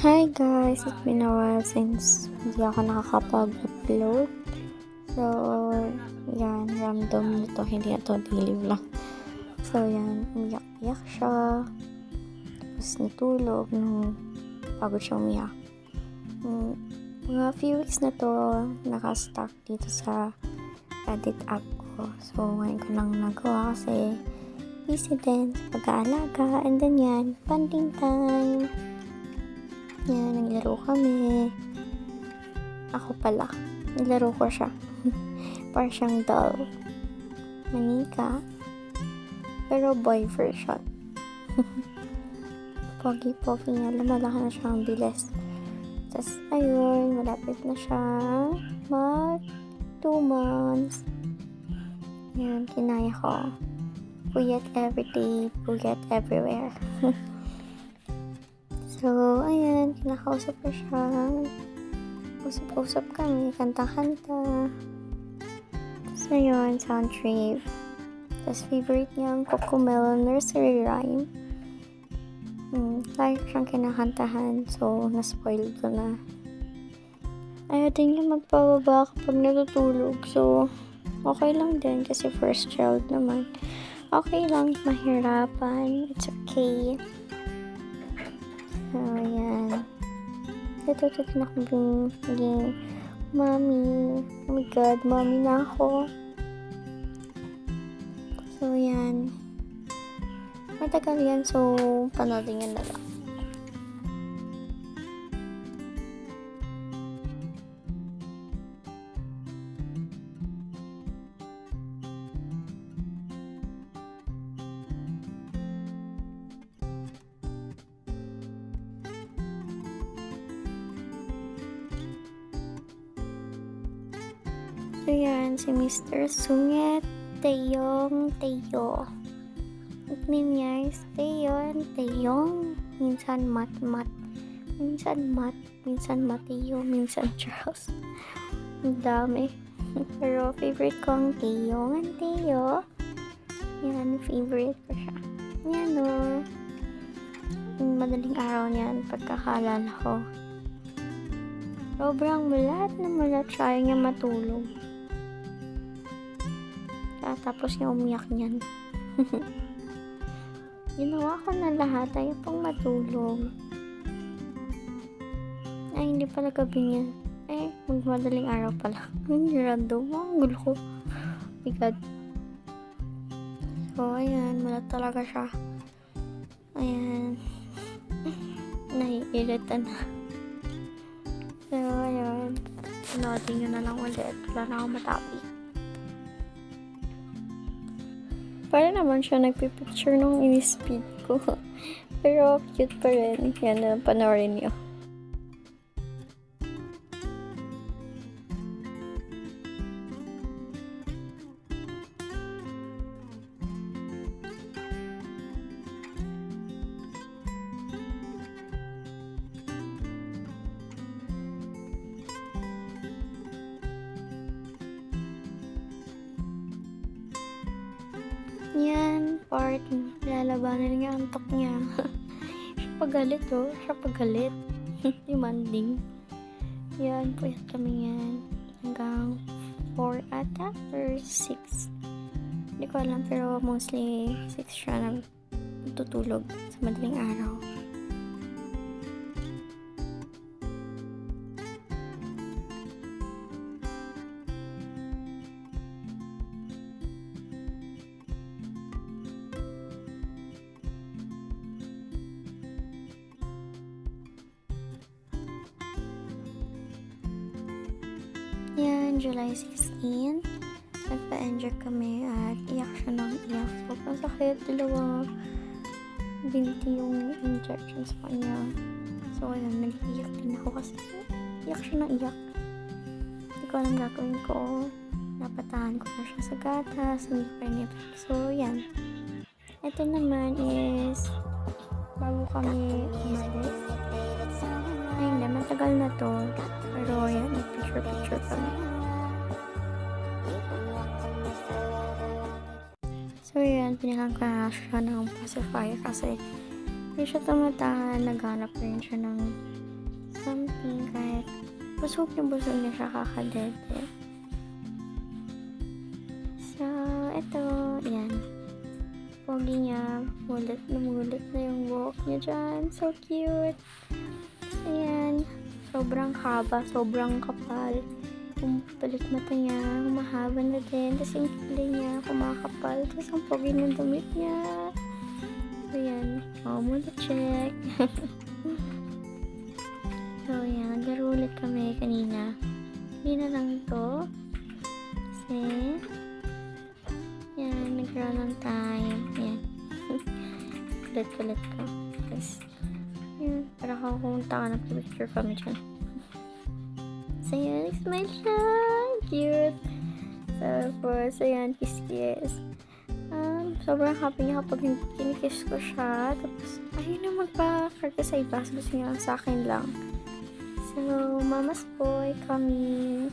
Hi guys! It's been a while since hindi ako nakakapag-upload. So, yan, random na to, hindi na to daily vlog. So, yan, umiyak-iyak siya. Tapos natulog nung pagod siya umiyak. Mga few weeks na to, nakastuck dito sa edit app ko. So, ngayon ko lang nagawa kasi busy din sa pag-aalaga. And then yan, bonding time. Yan, naglaro kami. Ako pala, naglaro ko siya. Parang siyang doll. Manika. Pero boy version. Pogi-pogi niya. Lumalaki na siya ang bilis. Tapos, ayun, malapit na siya mag 2 months. Yan, kinaya ko. Puyat everyday, puyat everywhere. So, ayan, kinakausap ko siya. Usap-usap kami, kanta-kanta. So, yun, sound trip. Tapos, favorite niyang Cocomelon nursery rhyme. Lagi siyang kinakantahan. So, na-spoil ko na. Ayaw din niya magpababa kapag natutulog. So, okay lang din kasi first child naman. Okay lang, mahirapan. It's okay. So, ayan. Natututo na akong maging mommy. Oh my God, mommy na ako. So, ayan. Matagal yan, so panoodin nyo na lang. So, yan, si Mr. Sungit Taeyong Taeyo. Nickname niya is Taeyong. Minsan Mat. Minsan Mateo. Minsan Charles. Ang dami. Pero favorite ko ang Taeyong. Yan, favorite ko siya. Yan o. Madaling araw niyan, pagkakaalala ko. Sobrang mulat na mulat siya. Ayaw niya matulog. Tapos niya umiyak niyan. Ginawa ko na lahat. Ayaw pang matulog. Ay, hindi pala gabi niya. Magmadaling araw pala. Random. Ang gulo ko. Oh my God. So, ayan. Mulat talaga siya. Ayan. Naiirita na. So, ayun. Panoodin nyo na lang ulit. Wala na akong matapik. Para naman siya nagpipicture nung in-speed ko. Pero cute pa rin. Yan, panoorin nyo. Yan, part. Lalabanan niya ang antok niya. Siya pagalit oh. Siya pagalit. Demanding. Yan, puyat kami yan. Hanggang 4 ata or 6. Hindi ko alam pero mostly 6 siya natutulog sa madaling araw. Yan, July 16, nagpa-enjoy kami at iyak siya ng iyak. Sobrang sakit, dalawang binti yung injection sa kanya. So, ayan, nag-iyak din ako kasi iyak siya ng iyak. Hindi ko alam gagawin ko. Napatahan ko na siya sa gatas, hindi pa rin ito. So, yan. Ito naman is bago kami umalis. Ay, hindi, matagal na to. Pero, yan, nag-picture kami. So, yan, pinahan ko na siya ng pacifier kasi hindi siya tumatahan, naghanap rin siya ng something kahit busog na siya kakadede. So, ito, yan. Pogi niya, mulit na yung buhok niya dyan. So cute. Ayan, sobrang haba, sobrang kapal. Yung palit mata niya, mahaba na din. Tapos yung kilay niya, kumakapal. Tapos ang pogi ng damit niya. Ayan, muna check. So, yan, naglaro ulit kami kanina. Kanina lang to. Kasi, yan, nagkaroon ng time. Yan. Kulit-kulit ko. Tapos, yan, para kakakunta ka ng picture kami dyan. So, yan, smile siya. Cute. Tapos, ayan, kiss. Sobrang happy niya kapag kinikiss ko siya. Tapos, ayun na magpa-karga sa iba. Gusto niya sa akin lang. So, mama's boy coming.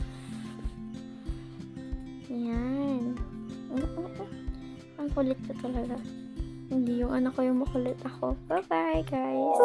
Yan. Ang kulit ko talaga. Hindi yung anak ko yung makulit ako. Bye-bye, guys.